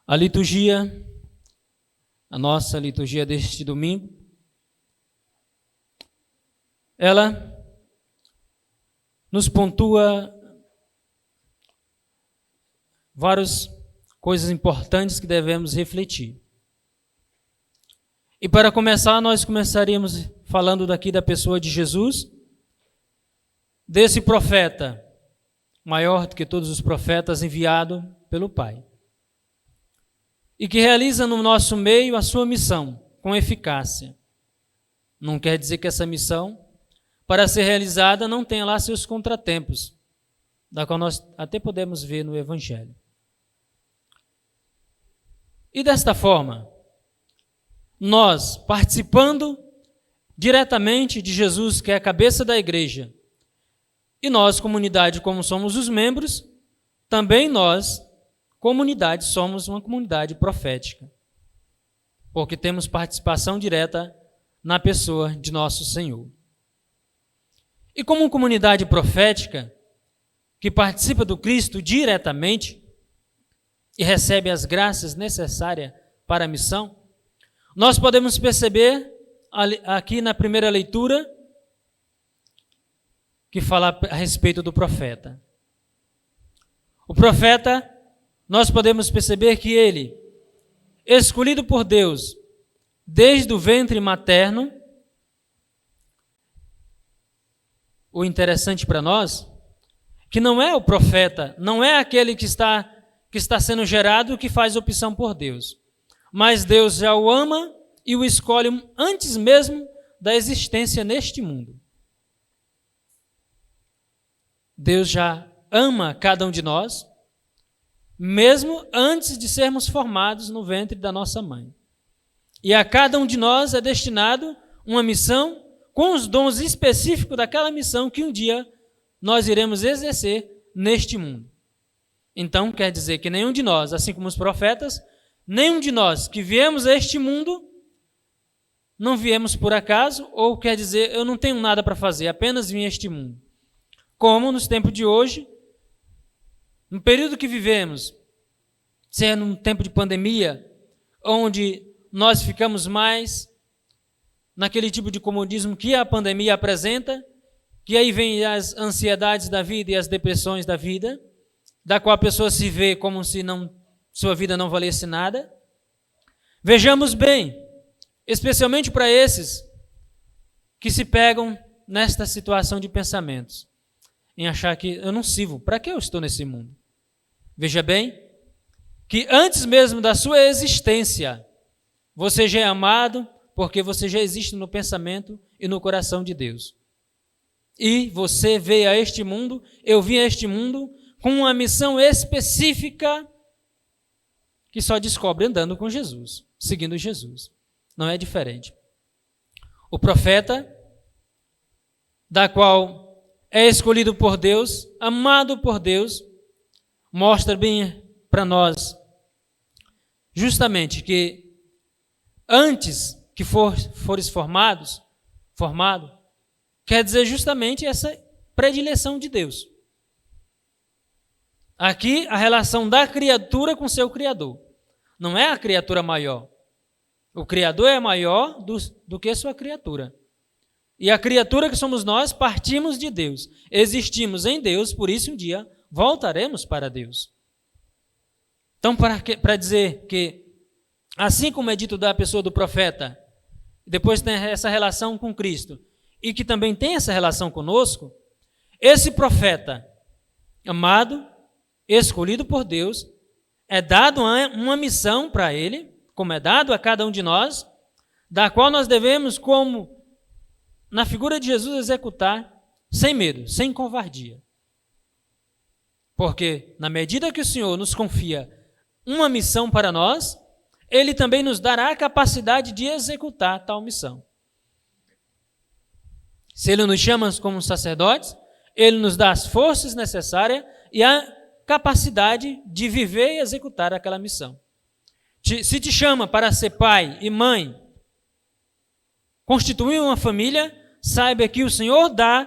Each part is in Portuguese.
A liturgia, a nossa liturgia deste domingo, ela nos pontua várias coisas importantes que devemos refletir. E para começar, nós começaríamos falando daqui da pessoa de Jesus, desse profeta, maior do que todos os profetas, enviado pelo Pai. E que realiza no nosso meio a sua missão com eficácia. Não quer dizer que essa missão, para ser realizada, não tenha lá seus contratempos, da qual nós até podemos ver no Evangelho. E desta forma, nós, participando diretamente de Jesus, que é a cabeça da igreja, e nós, comunidade, como somos os membros, também nós, comunidade, somos uma comunidade profética, porque temos participação direta na pessoa de nosso Senhor. E como comunidade profética, que participa do Cristo diretamente e recebe as graças necessárias para a missão, nós podemos perceber aqui na primeira leitura que fala a respeito do profeta. O profeta, nós podemos perceber que ele, escolhido por Deus desde o ventre materno, o interessante para nós, que não é o profeta, não é aquele que está sendo gerado que faz opção por Deus, mas Deus já o ama e o escolhe antes mesmo da existência neste mundo. Deus já ama cada um de nós, mesmo antes de sermos formados no ventre da nossa mãe. E a cada um de nós é destinado uma missão com os dons específicos daquela missão que um dia nós iremos exercer neste mundo. Então, quer dizer que nenhum de nós, assim como os profetas, nenhum de nós que viemos a este mundo, não viemos por acaso, ou quer dizer, eu não tenho nada para fazer, apenas vim a este mundo. Como nos tempos de hoje, no período que vivemos, sendo um tempo de pandemia, onde nós ficamos mais naquele tipo de comodismo que a pandemia apresenta, que aí vem as ansiedades da vida e as depressões da vida, da qual a pessoa se vê como se sua vida não valesse nada. Vejamos bem, especialmente para esses que se pegam nesta situação de pensamentos, em achar que eu não sirvo, para que eu estou nesse mundo? Veja bem, que antes mesmo da sua existência, você já é amado, porque você já existe no pensamento e no coração de Deus. E você veio a este mundo, eu vim a este mundo, com uma missão específica que só descobre andando com Jesus, seguindo Jesus. Não é diferente. O profeta, da qual é escolhido por Deus, amado por Deus, mostra bem para nós justamente que antes que fores formado, quer dizer justamente essa predileção de Deus. Aqui a relação da criatura com seu Criador. Não é a criatura maior. O Criador é maior do que sua criatura. E a criatura que somos nós, partimos de Deus. Existimos em Deus, por isso um dia voltaremos para Deus. Então, para dizer que, assim como é dito da pessoa do profeta, depois tem essa relação com Cristo, e que também tem essa relação conosco, esse profeta, amado, escolhido por Deus, é dado uma missão para ele, como é dado a cada um de nós, da qual nós devemos, como na figura de Jesus, executar sem medo, sem covardia. Porque na medida que o Senhor nos confia uma missão para nós, Ele também nos dará a capacidade de executar tal missão. Se Ele nos chama como sacerdotes, Ele nos dá as forças necessárias e a capacidade de viver e executar aquela missão. Se te chama para ser pai e mãe, constituir uma família, saiba que o Senhor dá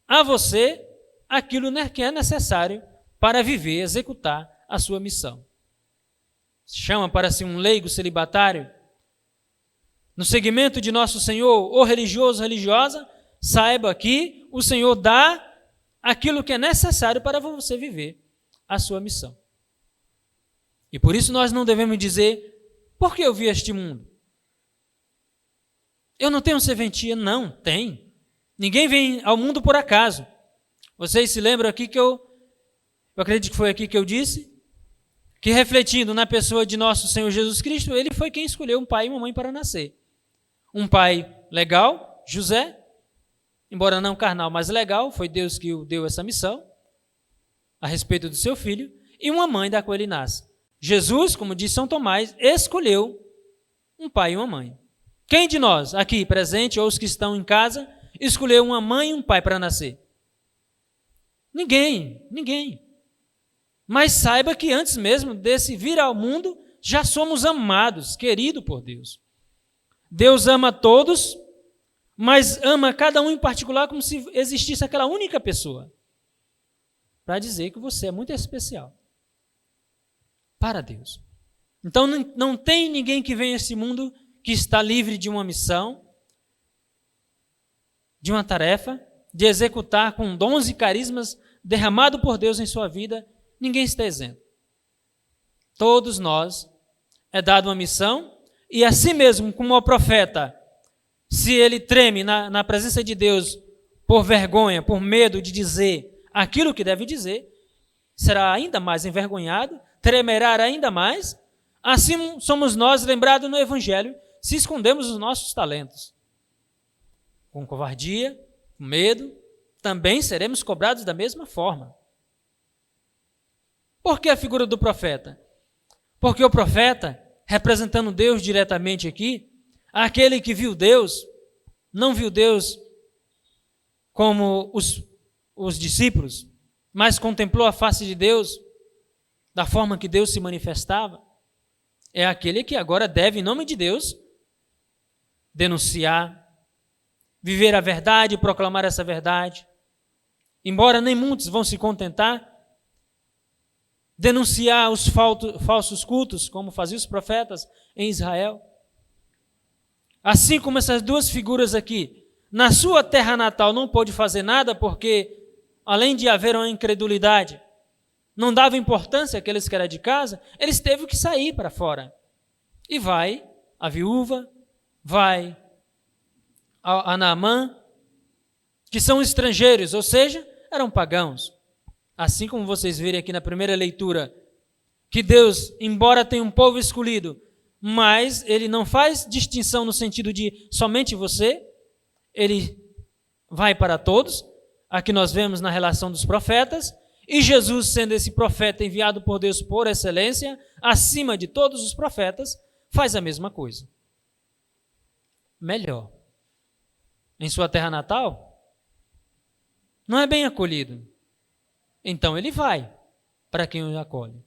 a você aquilo que é necessário para viver e executar a sua missão. chama para si um leigo celibatário, no segmento de nosso Senhor, ou religioso, religiosa, saiba que o Senhor dá aquilo que é necessário para você viver a sua missão. E por isso nós não devemos dizer, por que eu vi este mundo? Eu não tenho serventia. Não, tem. Ninguém vem ao mundo por acaso. Vocês se lembram aqui que eu acredito que foi aqui que eu disse, que refletindo na pessoa de nosso Senhor Jesus Cristo, ele foi quem escolheu um pai e uma mãe para nascer. Um pai legal, José, embora não carnal, mas legal, foi Deus que o deu essa missão, a respeito do seu filho, e uma mãe da qual ele nasce. Jesus, como diz São Tomás, escolheu um pai e uma mãe. Quem de nós, aqui presente, ou os que estão em casa, escolheu uma mãe e um pai para nascer? Ninguém. Mas saiba que antes mesmo desse vir ao mundo, já somos amados, queridos por Deus. Deus ama a todos, mas ama cada um em particular como se existisse aquela única pessoa, para dizer que você é muito especial para Deus. Então não tem ninguém que vem a esse mundo que está livre de uma missão, de uma tarefa, de executar com dons e carismas derramado por Deus em sua vida. Ninguém está isento. Todos nós é dado uma missão, e assim mesmo como o profeta, se ele treme na presença de Deus por vergonha, por medo de dizer aquilo que deve dizer, será ainda mais envergonhado, tremerá ainda mais. Assim somos nós lembrados no Evangelho, se escondemos os nossos talentos. Com covardia, com medo, também seremos cobrados da mesma forma. Por que a figura do profeta? Porque o profeta, representando Deus diretamente aqui, aquele que viu Deus, não viu Deus como os discípulos, mas contemplou a face de Deus da forma que Deus se manifestava, é aquele que agora deve, em nome de Deus, denunciar, viver a verdade, proclamar essa verdade. Embora nem muitos vão se contentar, denunciar os falsos cultos, como faziam os profetas em Israel. Assim como essas duas figuras aqui, na sua terra natal não pôde fazer nada, porque, além de haver uma incredulidade, não dava importância àqueles que eram de casa, eles teve que sair para fora. E vai a viúva, vai a Naamã, que são estrangeiros, ou seja, eram pagãos. Assim como vocês verem aqui na primeira leitura, que Deus, embora tenha um povo escolhido, mas ele não faz distinção no sentido de somente você, ele vai para todos. Aqui nós vemos na relação dos profetas, e Jesus, sendo esse profeta enviado por Deus por excelência, acima de todos os profetas, faz a mesma coisa. Melhor. Em sua terra natal, não é bem acolhido. Então ele vai para quem o acolhe.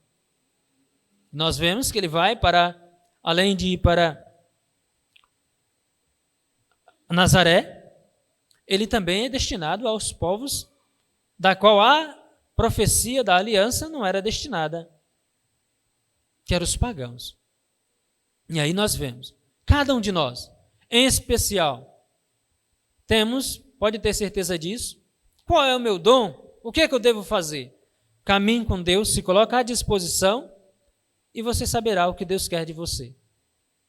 Nós vemos que ele vai para, além de ir para Nazaré, ele também é destinado aos povos da qual a profecia da aliança não era destinada, que eram os pagãos. E aí nós vemos, cada um de nós, em especial, pode ter certeza disso, qual é o meu dom? O que é que eu devo fazer? Caminhe com Deus, se coloque à disposição e você saberá o que Deus quer de você.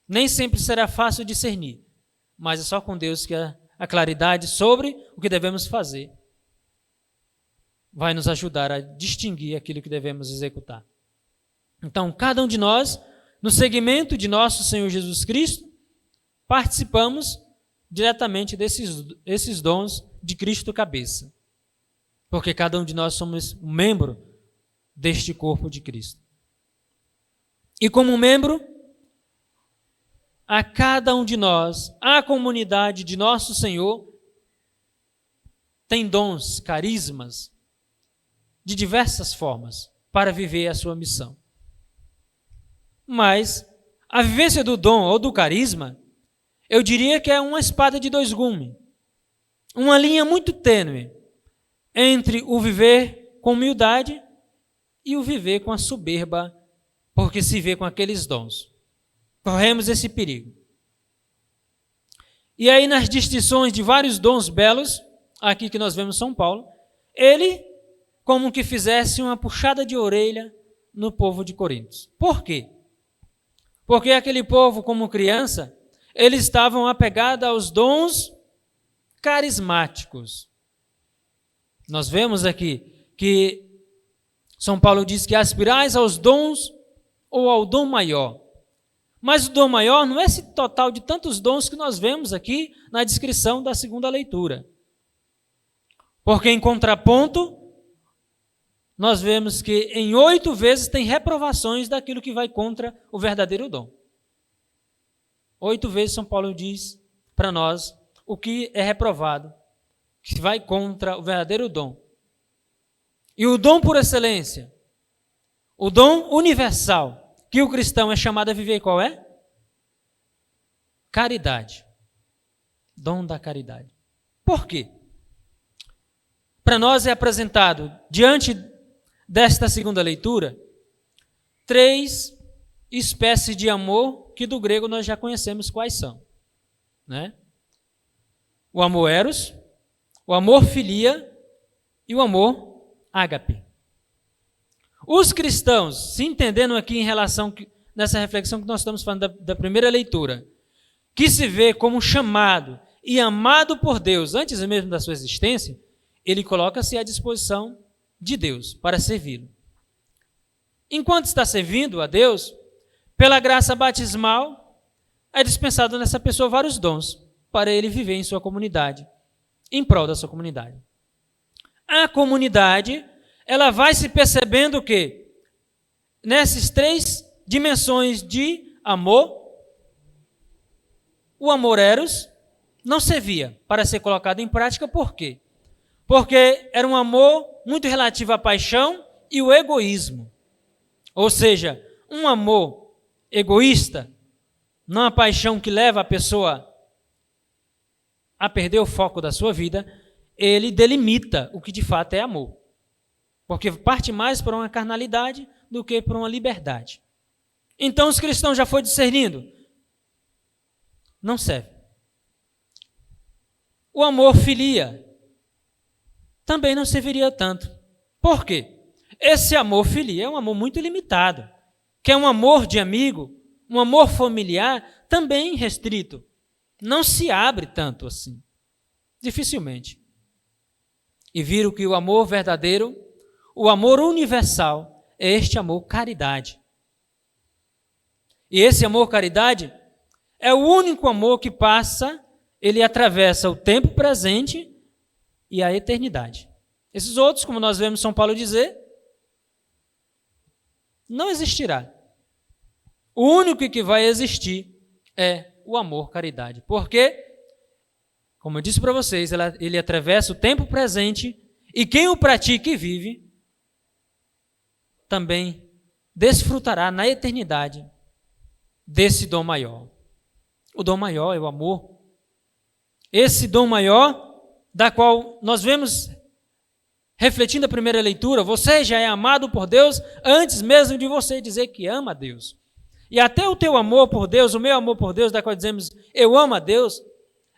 Nem sempre será fácil discernir, mas é só com Deus que a claridade sobre o que devemos fazer vai nos ajudar a distinguir aquilo que devemos executar. Então, cada um de nós, no segmento de nosso Senhor Jesus Cristo, participamos diretamente desses dons de Cristo cabeça. Porque cada um de nós somos um membro deste corpo de Cristo. E como membro, a cada um de nós, a comunidade de nosso Senhor, tem dons, carismas, de diversas formas, para viver a sua missão. Mas a vivência do dom ou do carisma, eu diria que é uma espada de dois gumes. Uma linha muito tênue entre o viver com humildade e o viver com a soberba porque se vê com aqueles dons. Corremos esse perigo. E aí, nas distinções de vários dons belos, aqui que nós vemos São Paulo, ele como que fizesse uma puxada de orelha no povo de Corinto. Por quê? Porque aquele povo, como criança, eles estavam apegados aos dons carismáticos. Nós vemos aqui que São Paulo diz que aspirais aos dons ou ao dom maior. Mas o dom maior não é esse total de tantos dons que nós vemos aqui na descrição da segunda leitura. Porque em contraponto, nós vemos que em 8 vezes tem reprovações daquilo que vai contra o verdadeiro dom. 8 vezes São Paulo diz para nós o que é reprovado, que vai contra o verdadeiro dom. E o dom por excelência, o dom universal, que o cristão é chamado a viver, qual é? Caridade. Dom da caridade. Por quê? Para nós é apresentado, diante desta segunda leitura, 3 espécies de amor que do grego nós já conhecemos quais são. Né? O amor eros, o amor filia e o amor ágape. Os cristãos, se entendendo aqui em relação, nessa reflexão que nós estamos falando da primeira leitura, que se vê como chamado e amado por Deus antes mesmo da sua existência, ele coloca-se à disposição de Deus para servi-lo. Enquanto está servindo a Deus, pela graça batismal, é dispensado nessa pessoa vários dons para ele viver em sua comunidade, em prol da sua comunidade. A comunidade, ela vai se percebendo que nessas 3 dimensões de amor, o amor eros não servia para ser colocado em prática. Por quê? Porque era um amor muito relativo à paixão e o egoísmo. Ou seja, um amor egoísta, não a paixão que leva a pessoa a perder o foco da sua vida, ele delimita o que de fato é amor. Porque parte mais para uma carnalidade do que para uma liberdade. Então os cristãos já foram discernindo. Não serve. O amor filia também não serviria tanto. Por quê? Esse amor filia é um amor muito limitado, que é um amor de amigo, um amor familiar também restrito. Não se abre tanto assim. Dificilmente. E viram que o amor verdadeiro, o amor universal, é este amor caridade. E esse amor caridade é o único amor que passa, ele atravessa o tempo presente e a eternidade. Esses outros, como nós vemos São Paulo dizer, não existirá. O único que vai existir é o amor caridade. Porque, como eu disse para vocês, ele atravessa o tempo presente e quem o pratica e vive também desfrutará na eternidade desse dom maior. O dom maior é o amor. Esse dom maior, da qual nós vemos refletindo a primeira leitura, você já é amado por Deus antes mesmo de você dizer que ama a Deus. E até o teu amor por Deus, o meu amor por Deus, da qual dizemos eu amo a Deus,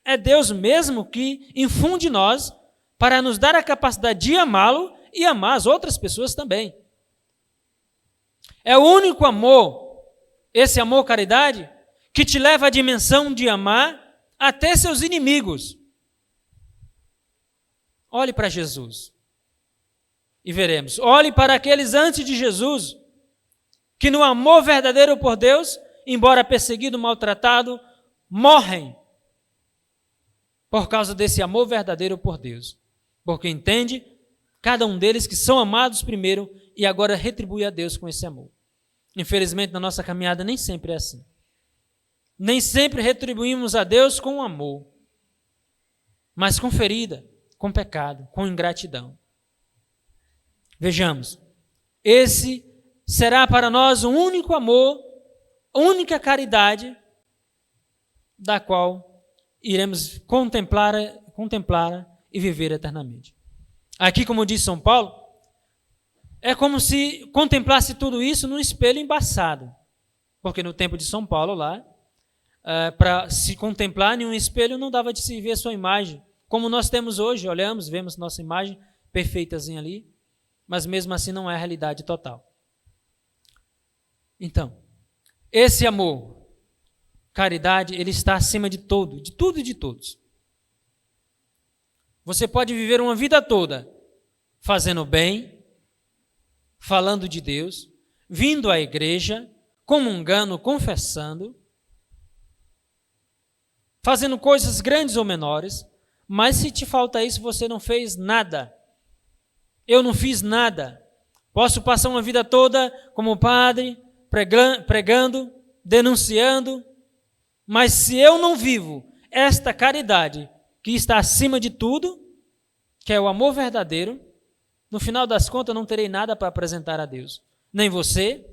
é Deus mesmo que infunde em nós para nos dar a capacidade de amá-lo e amar as outras pessoas também. É o único amor, esse amor caridade, que te leva à dimensão de amar até seus inimigos. Olhe para Jesus e veremos. Olhe para aqueles antes de Jesus, que no amor verdadeiro por Deus, embora perseguido, maltratado, morrem por causa desse amor verdadeiro por Deus. Porque entende, cada um deles que são amados primeiro e agora retribui a Deus com esse amor. Infelizmente, na nossa caminhada nem sempre é assim. Nem sempre retribuímos a Deus com amor, mas com ferida, com pecado, com ingratidão. Vejamos, esse será para nós o único amor, única caridade, da qual iremos contemplar e viver eternamente. Aqui, como diz São Paulo, é como se contemplasse tudo isso num espelho embaçado. Porque no tempo de São Paulo lá, para se contemplar em um espelho não dava de se ver a sua imagem. Como nós temos hoje, olhamos, vemos nossa imagem perfeitazinha ali, mas mesmo assim não é a realidade total. Então, esse amor, caridade, ele está acima de tudo e de todos. Você pode viver uma vida toda fazendo bem, falando de Deus, vindo à igreja, comungando, confessando, fazendo coisas grandes ou menores, mas se te falta isso, você não fez nada. Eu não fiz nada. Posso passar uma vida toda como padre, pregando, denunciando, mas se eu não vivo esta caridade que está acima de tudo, que é o amor verdadeiro, no final das contas eu não terei nada para apresentar a Deus. Nem você,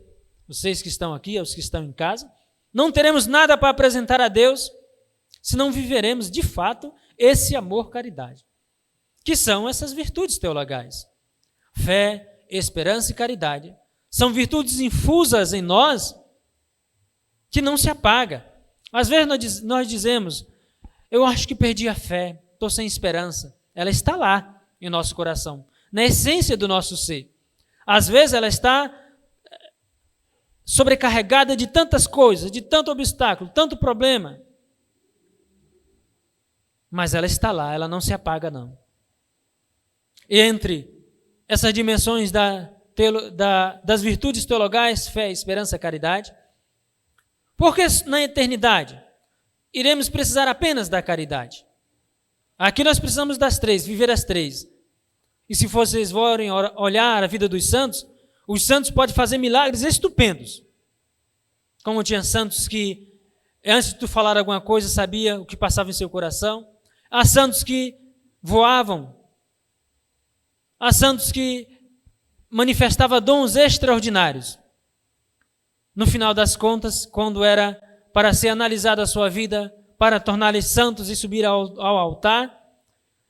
vocês que estão aqui, os que estão em casa, não teremos nada para apresentar a Deus se não viveremos de fato esse amor caridade, que são essas virtudes teologais. Fé, esperança e caridade. São virtudes infusas em nós que não se apaga. Às vezes nós dizemos, eu acho que perdi a fé, estou sem esperança. Ela está lá em nosso coração, na essência do nosso ser. Às vezes ela está sobrecarregada de tantas coisas, de tanto obstáculo, tanto problema. Mas ela está lá, ela não se apaga não. E entre essas dimensões das virtudes teologais, fé, esperança, caridade, porque na eternidade iremos precisar apenas da caridade. Aqui nós precisamos das três, viver as três. E se vocês forem olhar a vida dos santos, os santos podem fazer milagres estupendos. Como tinha santos que, antes de tu falar alguma coisa, sabia o que passava em seu coração. Há santos que voavam. Há santos que manifestavam dons extraordinários. No final das contas, quando era para ser analisada a sua vida, para torná-los santos e subir ao altar,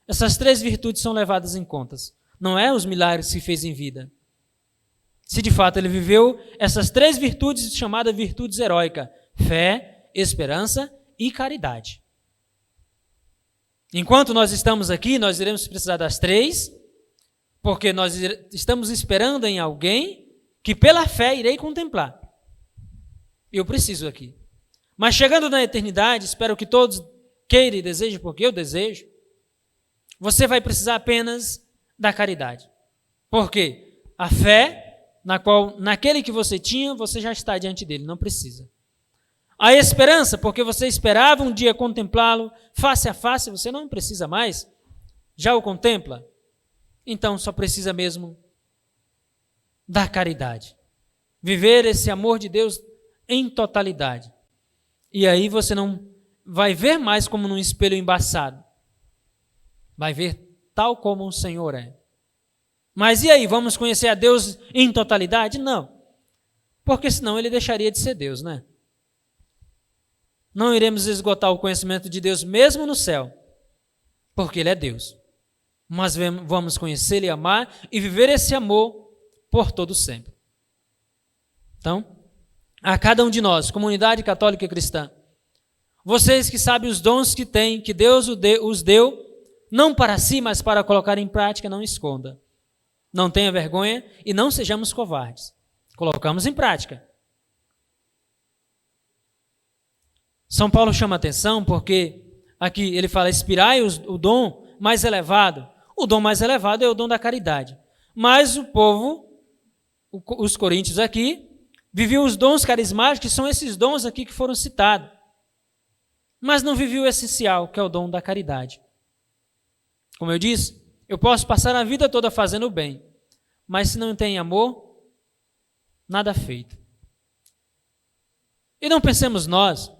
essas três virtudes são levadas em contas. Não é os milagres que fez em vida. Se de fato ele viveu essas três virtudes chamadas virtudes heróicas: fé, esperança e caridade. Enquanto nós estamos aqui, nós iremos precisar das três, porque nós estamos esperando em alguém que pela fé irei contemplar. Eu preciso aqui. Mas chegando na eternidade, espero que todos queiram e desejem, porque eu desejo, você vai precisar apenas da caridade. Por quê? A fé, naquele que você tinha, você já está diante dele, não precisa. A esperança, porque você esperava um dia contemplá-lo face a face, você não precisa mais, já o contempla. Então só precisa mesmo da caridade. Viver esse amor de Deus em totalidade. E aí você não vai ver mais como num espelho embaçado. Vai ver tal como o Senhor é. Mas e aí, vamos conhecer a Deus em totalidade? Não. Porque senão ele deixaria de ser Deus, né? Não iremos esgotar o conhecimento de Deus mesmo no céu, porque ele é Deus. Mas vamos conhecê-lo e amar e viver esse amor por todo sempre. Então, a cada um de nós, comunidade católica e cristã, vocês que sabem os dons que têm, que Deus os deu, não para si, mas para colocar em prática, não esconda. Não tenha vergonha e não sejamos covardes. Colocamos em prática. São Paulo chama atenção porque aqui ele fala, inspirai o dom mais elevado. O dom mais elevado é o dom da caridade. Mas o povo, os coríntios aqui, viviam os dons carismáticos, que são esses dons aqui que foram citados. Mas não viviam o essencial, que é o dom da caridade. Como eu disse, eu posso passar a vida toda fazendo o bem, mas se não tem amor, nada feito. E não pensemos nós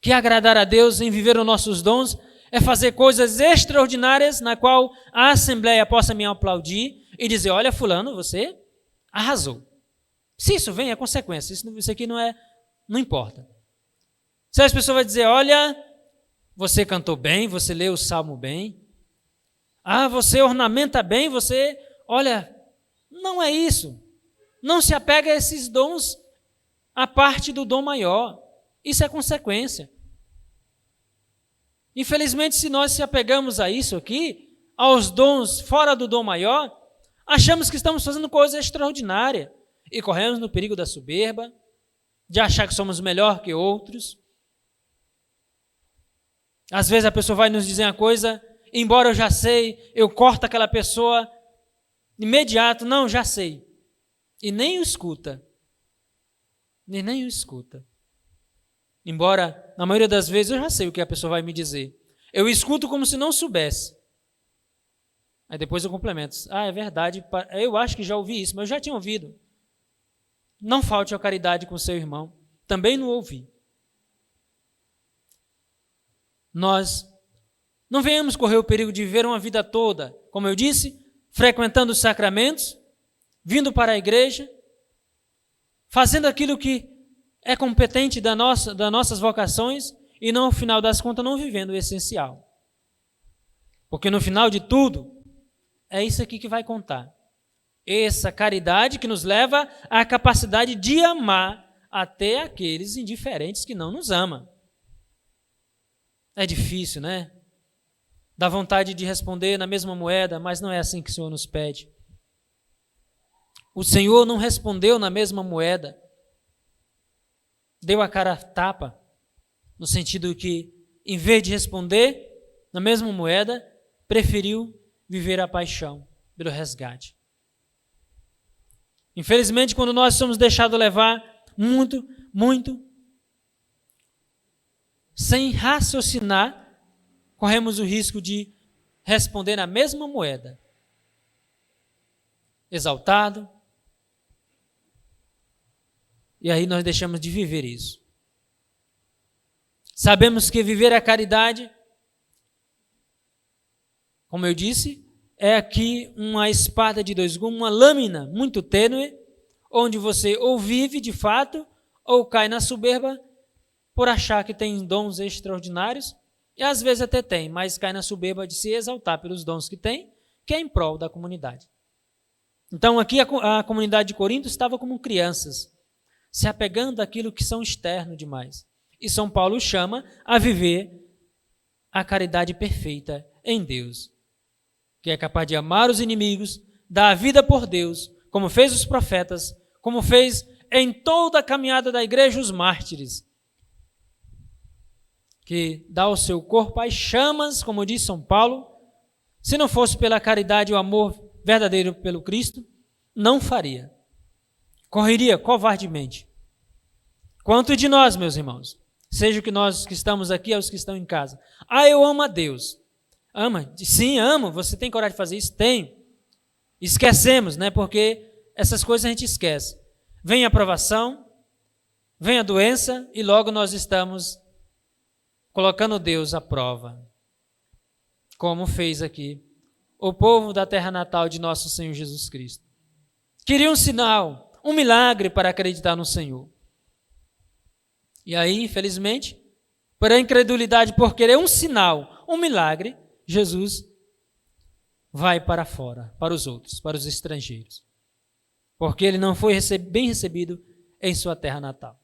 que agradar a Deus em viver os nossos dons é fazer coisas extraordinárias na qual a Assembleia possa me aplaudir e dizer, olha fulano, você arrasou. Se isso vem, é consequência, isso aqui não importa. Se as pessoas vão dizer, olha, você cantou bem, você leu o salmo bem, você ornamenta bem, olha, Não é isso. Não se apega a esses dons, a parte do dom maior. Isso é consequência. Infelizmente, se nós se apegamos a isso aqui, aos dons fora do dom maior, achamos que estamos fazendo coisa extraordinária e corremos no perigo da soberba, de achar que somos melhor que outros. Às vezes a pessoa vai nos dizer uma coisa, embora eu já sei, eu corto aquela pessoa imediato, não, já sei. E nem o escuta. E nem o escuta. Embora, na maioria das vezes, eu já sei o que a pessoa vai me dizer. Eu escuto como se não soubesse. Aí depois eu complemento. Ah, é verdade, eu acho que já ouvi isso, mas eu já tinha ouvido. Não falte a caridade com seu irmão. Também não ouvi. Nós não venhamos correr o perigo de viver uma vida toda, como eu disse, frequentando os sacramentos, vindo para a igreja, fazendo aquilo que é competente das nossas vocações e, no final das contas, não vivendo o essencial. Porque no final de tudo, é isso aqui que vai contar. Essa caridade que nos leva à capacidade de amar até aqueles indiferentes que não nos amam. É difícil, né? Dá vontade de responder na mesma moeda, mas não é assim que o Senhor nos pede. O Senhor não respondeu na mesma moeda. Deu a cara a tapa, no sentido que, em vez de responder na mesma moeda, preferiu viver a paixão pelo resgate. Infelizmente, quando nós somos deixados levar muito, sem raciocinar, corremos o risco de responder na mesma moeda. Exaltado. E aí nós deixamos de viver isso. Sabemos que viver a caridade, como eu disse, é aqui uma espada de dois gumes, uma lâmina muito tênue, onde você ou vive de fato, ou cai na soberba por achar que tem dons extraordinários, e às vezes até tem, mas cai na soberba de se exaltar pelos dons que tem, que é em prol da comunidade. Então aqui a comunidade de Corinto estava como crianças, se apegando àquilo que são externo demais. E São Paulo chama a viver a caridade perfeita em Deus, que é capaz de amar os inimigos, dar a vida por Deus, como fez os profetas, como fez em toda a caminhada da igreja os mártires, que dá o seu corpo às chamas, como diz São Paulo. Se não fosse pela caridade e o amor verdadeiro pelo Cristo, não faria. Correria covardemente. Quanto de nós, meus irmãos, seja que nós que estamos aqui ou os que estão em casa. Ah, eu amo a Deus. Ama? Sim, amo. Você tem coragem de fazer isso? Tem. Esquecemos, né? Porque essas coisas a gente esquece. Vem a provação, vem a doença e logo nós estamos colocando Deus à prova. Como fez aqui o povo da terra natal de nosso Senhor Jesus Cristo. Queria um sinal, um milagre para acreditar no Senhor. E aí, infelizmente, por a incredulidade, por querer um sinal, um milagre, Jesus vai para fora, para os outros, para os estrangeiros. Porque ele não foi bem recebido em sua terra natal.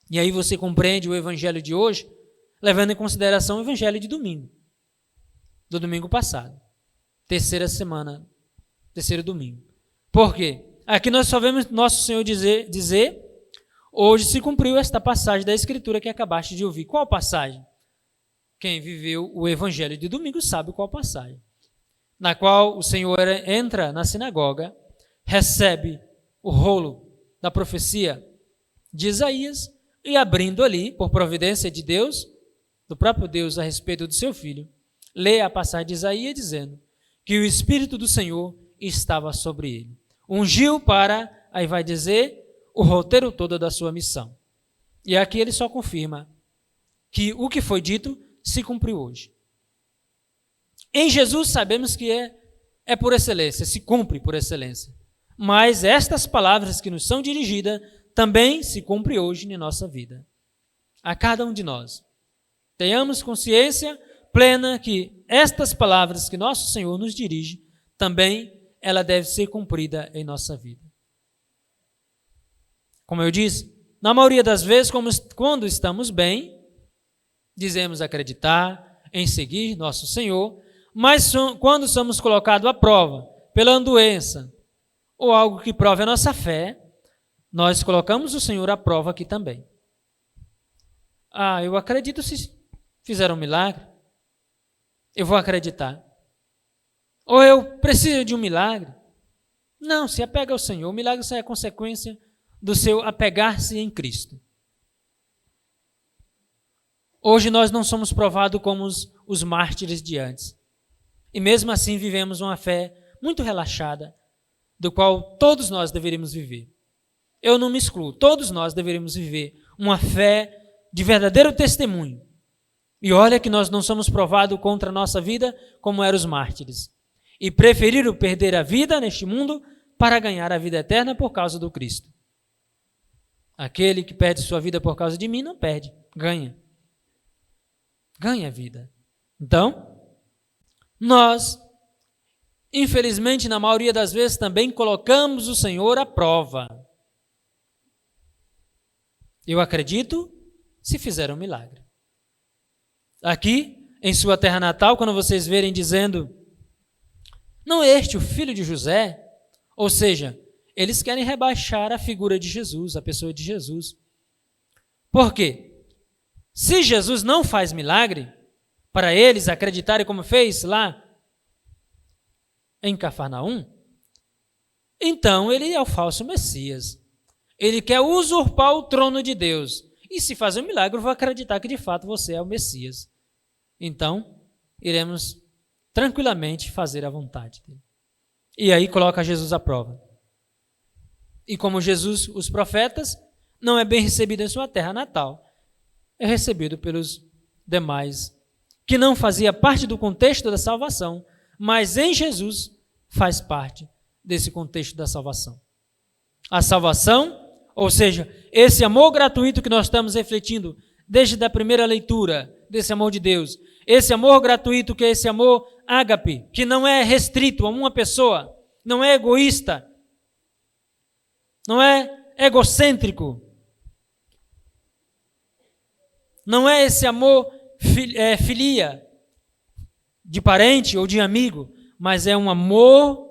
E aí você compreende o evangelho de hoje, levando em consideração o evangelho de domingo, do domingo passado. Terceiro domingo. Por quê? Aqui nós só vemos nosso Senhor dizer hoje se cumpriu esta passagem da Escritura que acabaste de ouvir. Qual passagem? Quem viveu o evangelho de domingo sabe qual passagem. Na qual o Senhor entra na sinagoga, recebe o rolo da profecia de Isaías e abrindo ali, por providência de Deus, do próprio Deus a respeito do seu filho, lê a passagem de Isaías dizendo que o Espírito do Senhor estava sobre ele. Ungiu para, aí vai dizer, o roteiro todo da sua missão. E aqui ele só confirma que o que foi dito se cumpriu hoje. Em Jesus sabemos que é por excelência, se cumpre por excelência. Mas estas palavras que nos são dirigidas também se cumprem hoje em nossa vida. A cada um de nós. Tenhamos consciência plena que estas palavras que nosso Senhor nos dirige também ela deve ser cumprida em nossa vida. Como eu disse, na maioria das vezes, quando estamos bem, dizemos acreditar em seguir nosso Senhor, mas quando somos colocados à prova pela doença ou algo que prove a nossa fé, nós colocamos o Senhor à prova aqui também. Eu acredito se fizeram um milagre, eu vou acreditar. Ou eu preciso de um milagre. Não, se apega ao Senhor. O milagre só é consequência do seu apegar-se em Cristo. Hoje nós não somos provados como os mártires de antes. E mesmo assim vivemos uma fé muito relaxada, do qual todos nós deveríamos viver. Eu não me excluo, todos nós deveríamos viver uma fé de verdadeiro testemunho. E olha que nós não somos provados contra a nossa vida como eram os mártires. E preferiram perder a vida neste mundo para ganhar a vida eterna por causa do Cristo. Aquele que perde sua vida por causa de mim não perde, ganha. Ganha a vida. Então, nós, infelizmente, na maioria das vezes também colocamos o Senhor à prova. Eu acredito se fizer um milagre. Aqui, em sua terra natal, quando vocês verem dizendo, não é este o filho de José? Ou seja, eles querem rebaixar a figura de Jesus, a pessoa de Jesus. Por quê? Se Jesus não faz milagre, para eles acreditarem como fez lá em Cafarnaum, então ele é o falso Messias. Ele quer usurpar o trono de Deus. E se fazer um milagre, eu vou acreditar que de fato você é o Messias. Então, iremos tranquilamente fazer a vontade dele. E aí coloca Jesus à prova. E como Jesus, os profetas, não é bem recebido em sua terra natal, é recebido pelos demais, que não fazia parte do contexto da salvação, mas em Jesus faz parte desse contexto da salvação. A salvação, ou seja, esse amor gratuito que nós estamos refletindo desde a primeira leitura desse amor de Deus, esse amor gratuito que é esse amor ágape, que não é restrito a uma pessoa, não é egoísta, não é egocêntrico, não é esse amor filia de parente ou de amigo, mas é um amor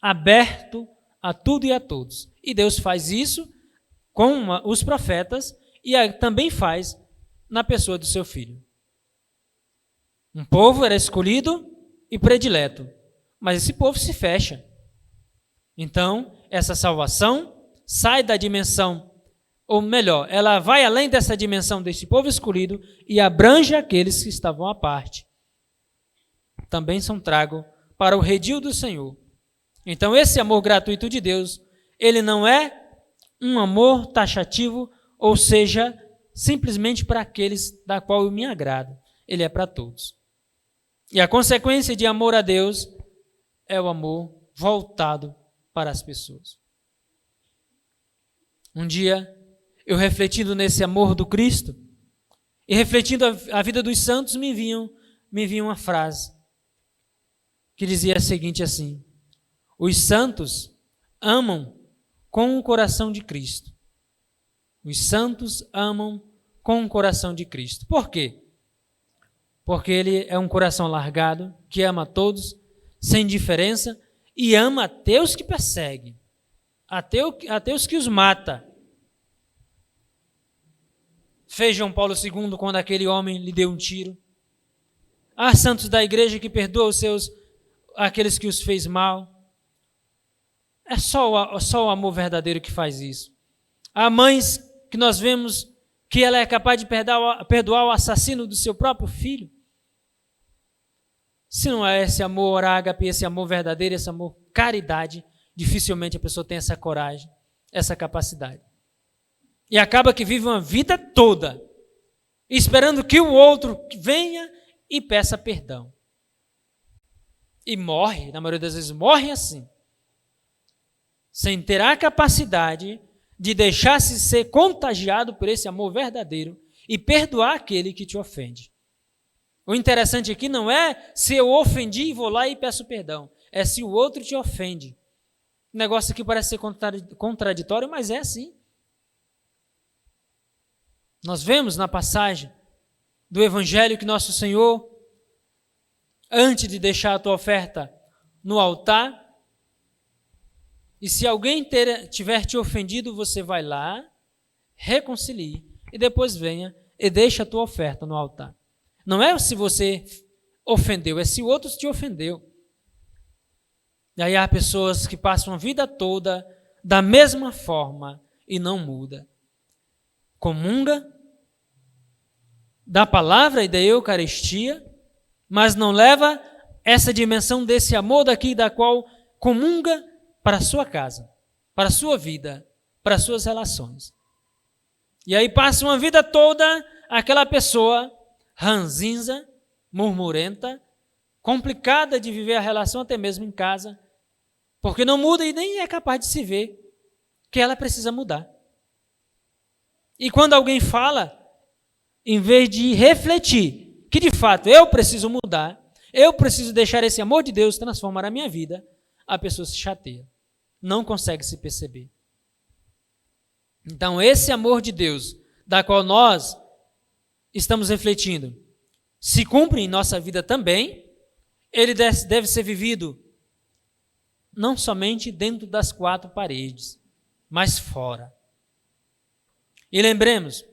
aberto a tudo e a todos. E Deus faz isso com os profetas e também faz na pessoa do seu Filho. Um povo era escolhido e predileto, mas esse povo se fecha. Então, essa salvação sai da dimensão, ou melhor, ela vai além dessa dimensão desse povo escolhido e abrange aqueles que estavam à parte. Também são trago para o redil do Senhor. Então, esse amor gratuito de Deus, ele não é um amor taxativo, ou seja, simplesmente para aqueles da qual eu me agrado. Ele é para todos. E a consequência de amor a Deus é o amor voltado para as pessoas. Um dia, eu refletindo nesse amor do Cristo e refletindo a vida dos santos, me vinha uma frase que dizia a seguinte assim: os santos amam com o coração de Cristo. Os santos amam com o coração de Cristo. Por quê? Porque ele é um coração largado, que ama a todos, sem diferença, e ama até os que perseguem, até os que os mata. Fez João Paulo II quando aquele homem lhe deu um tiro. Há santos da igreja que perdoam aqueles que os fez mal. É só o amor verdadeiro que faz isso. Há mães que nós vemos que ela é capaz de perdoar o assassino do seu próprio filho. Se não é esse amor ágape, esse amor verdadeiro, esse amor caridade, dificilmente a pessoa tem essa coragem, essa capacidade. E acaba que vive uma vida toda esperando que o outro venha e peça perdão. E morre, na maioria das vezes morre assim, sem ter a capacidade de deixar-se ser contagiado por esse amor verdadeiro e perdoar aquele que te ofende. O interessante aqui não é se eu ofendi e vou lá e peço perdão. é se o outro te ofende. Negócio que parece ser contraditório, mas é assim. Nós vemos na passagem do Evangelho que nosso Senhor, antes de deixar a tua oferta no altar, e se alguém tiver te ofendido, você vai lá, reconcilie, e depois venha e deixa a tua oferta no altar. Não é se você ofendeu, é se o outro te ofendeu. E aí há pessoas que passam a vida toda da mesma forma e não muda. Comunga da palavra e da Eucaristia, mas não leva essa dimensão desse amor daqui, da qual comunga para a sua casa, para a sua vida, para as suas relações. E aí passa uma vida toda aquela pessoa ranzinza, murmurenta, complicada de viver a relação até mesmo em casa, porque não muda e nem é capaz de se ver que ela precisa mudar. E quando alguém fala, em vez de refletir que de fato eu preciso mudar, eu preciso deixar esse amor de Deus transformar a minha vida, a pessoa se chateia, não consegue se perceber. Então esse amor de Deus, da qual nós estamos refletindo, se cumpre em nossa vida também, ele deve ser vivido não somente dentro das quatro paredes, mas fora. E lembremos,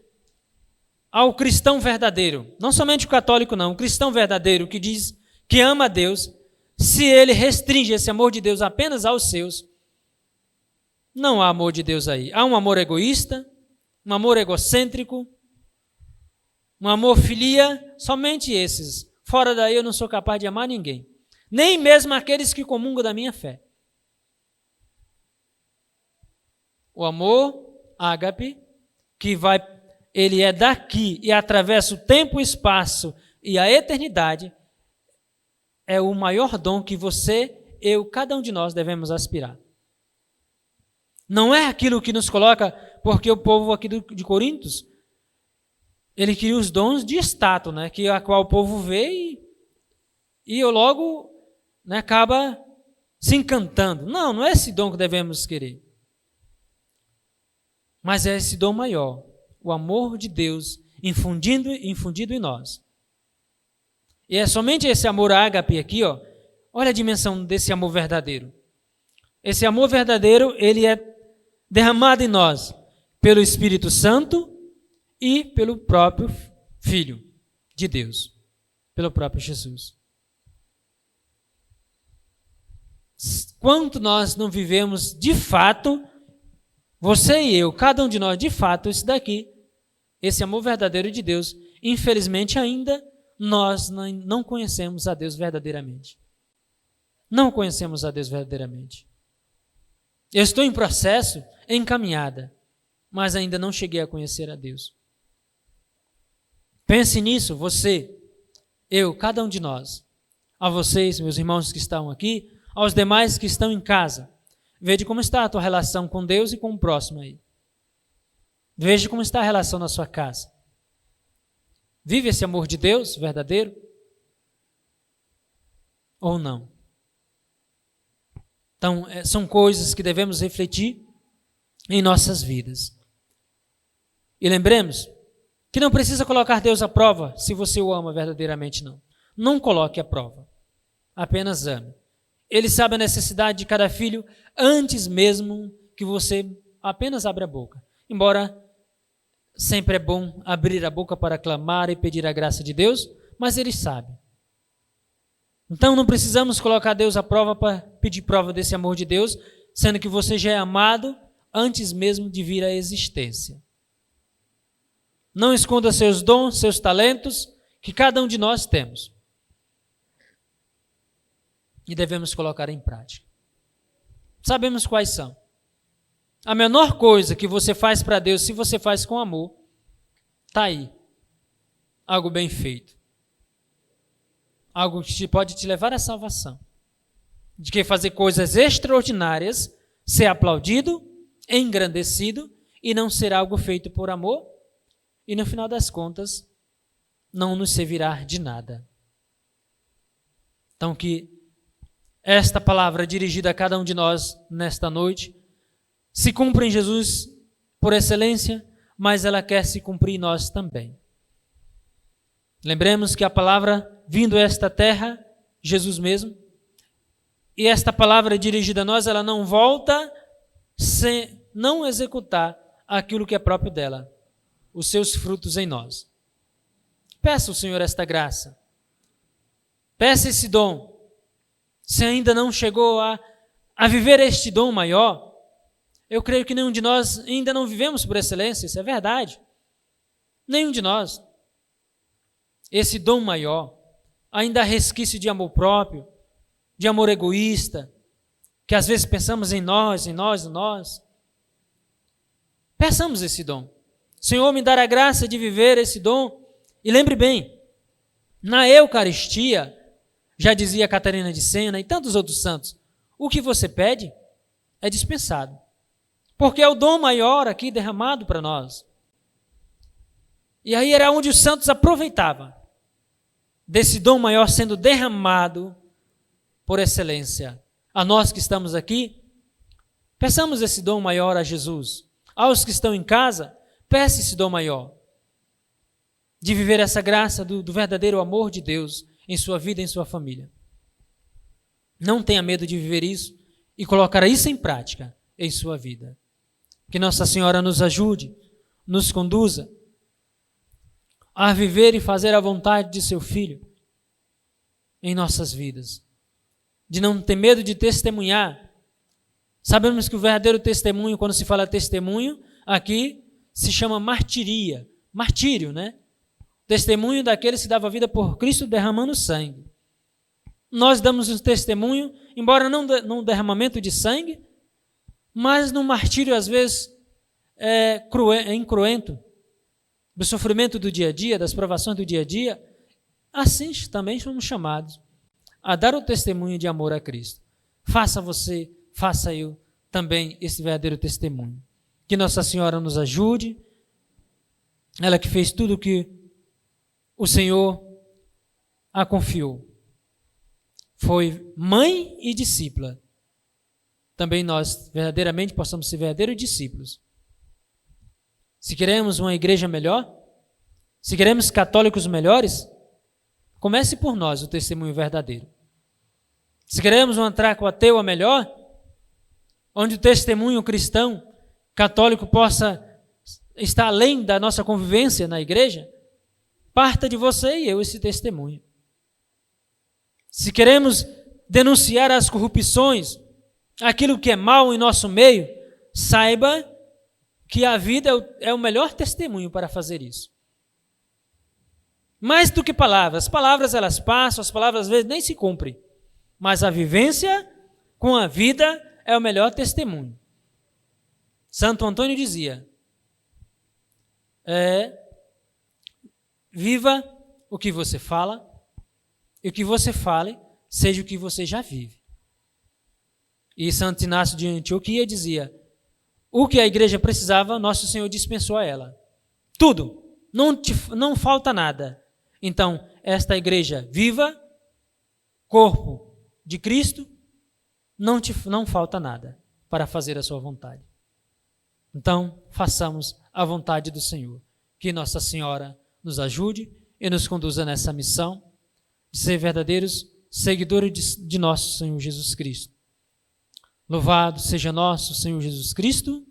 ao cristão verdadeiro, não somente o católico não, o cristão verdadeiro que diz que ama a Deus, se ele restringe esse amor de Deus apenas aos seus, não há amor de Deus aí. Há um amor egoísta, um amor egocêntrico, um amor filia, somente esses. Fora daí eu não sou capaz de amar ninguém, nem mesmo aqueles que comungam da minha fé. O amor ágape, ele é daqui e atravessa o tempo, o espaço e a eternidade, é o maior dom que você, eu, cada um de nós devemos aspirar. Não é aquilo que nos coloca, porque o povo aqui de Corintos, ele queria os dons de status, né, que a qual o povo vê e logo, né, acaba se encantando. Não é esse dom que devemos querer. Mas é esse dom maior, o amor de Deus infundido em nós. E é somente esse amor ágape aqui, ó. Olha a dimensão desse amor verdadeiro. Esse amor verdadeiro, ele é derramado em nós pelo Espírito Santo e pelo próprio Filho de Deus, pelo próprio Jesus. Quanto nós não vivemos de fato, você e eu, cada um de nós, de fato, isso daqui, esse amor verdadeiro de Deus, infelizmente ainda nós não conhecemos a Deus verdadeiramente. Não conhecemos a Deus verdadeiramente. Eu estou em processo, em caminhada, mas ainda não cheguei a conhecer a Deus. Pense nisso, você, eu, cada um de nós, a vocês, meus irmãos que estão aqui, aos demais que estão em casa. Veja como está a tua relação com Deus e com o próximo aí. Veja como está a relação na sua casa. Vive esse amor de Deus verdadeiro? Ou não? Então, são coisas que devemos refletir em nossas vidas. E lembremos que não precisa colocar Deus à prova se você o ama verdadeiramente, não. Não coloque à prova. Apenas ame. Ele sabe a necessidade de cada filho antes mesmo que você apenas abra a boca. Embora sempre é bom abrir a boca para clamar e pedir a graça de Deus, mas Ele sabe. Então não precisamos colocar Deus à prova para pedir prova desse amor de Deus, sendo que você já é amado antes mesmo de vir à existência. Não esconda seus dons, seus talentos, que cada um de nós temos. E devemos colocar em prática. Sabemos quais são. A menor coisa que você faz para Deus, se você faz com amor, está aí. Algo bem feito. Algo que pode te levar à salvação. De que fazer coisas extraordinárias, ser aplaudido, engrandecido, e não ser algo feito por amor, e no final das contas, não nos servirá de nada. Então que esta palavra dirigida a cada um de nós nesta noite se cumpre em Jesus por excelência, mas ela quer se cumprir em nós também. Lembremos que a palavra vindo a esta terra, Jesus mesmo, e esta palavra dirigida a nós, ela não volta sem não executar aquilo que é próprio dela, os seus frutos em nós. Peça ao Senhor esta graça. Peça esse dom. Se ainda não chegou a viver este dom maior, eu creio que nenhum de nós ainda não vivemos por excelência, isso é verdade. Nenhum de nós. Esse dom maior, ainda há resquício de amor próprio, de amor egoísta, que às vezes pensamos em nós, em nós, em nós. Peçamos esse dom. Senhor, me dará a graça de viver esse dom. E lembre bem, na Eucaristia, já dizia Catarina de Sena e tantos outros santos, o que você pede é dispensado. Porque é o dom maior aqui derramado para nós. E aí era onde os santos aproveitavam desse dom maior sendo derramado por excelência. A nós que estamos aqui, peçamos esse dom maior a Jesus. Aos que estão em casa, peça esse dom maior de viver essa graça do verdadeiro amor de Deus em sua vida e em sua família. Não tenha medo de viver isso e colocar isso em prática em sua vida. Que Nossa Senhora nos ajude, nos conduza a viver e fazer a vontade de seu Filho em nossas vidas. De não ter medo de testemunhar. Sabemos que o verdadeiro testemunho, quando se fala testemunho, aqui se chama martiria. Martírio, né? Testemunho daqueles que davam a vida por Cristo derramando sangue. Nós damos um testemunho, embora não num derramamento de sangue, mas no martírio, às vezes, incruento, do sofrimento do dia a dia, das provações do dia a dia. Assim também somos chamados a dar o testemunho de amor a Cristo. Faça você, faça eu também esse verdadeiro testemunho. Que Nossa Senhora nos ajude, ela que fez tudo o que o Senhor a confiou. Foi mãe e discípula. Também nós verdadeiramente possamos ser verdadeiros discípulos. Se queremos uma igreja melhor, se queremos católicos melhores, comece por nós o testemunho verdadeiro. Se queremos um atraco ateu melhor, onde o testemunho cristão, católico possa estar além da nossa convivência na igreja, parta de você e eu esse testemunho. Se queremos denunciar as corrupções, aquilo que é mal em nosso meio, saiba que a vida é o melhor testemunho para fazer isso. Mais do que palavras elas passam, as palavras às vezes nem se cumprem, mas a vivência com a vida é o melhor testemunho. Santo Antônio dizia, viva o que você fala, e o que você fale seja o que você já vive. E Santo Inácio de Antioquia dizia, o que a igreja precisava, Nosso Senhor dispensou a ela. Tudo, não falta nada. Então, esta igreja viva, corpo de Cristo, não falta nada para fazer a sua vontade. Então, façamos a vontade do Senhor. Que Nossa Senhora nos ajude e nos conduza nessa missão de ser verdadeiros seguidores de nosso Senhor Jesus Cristo. Louvado seja nosso Senhor Jesus Cristo.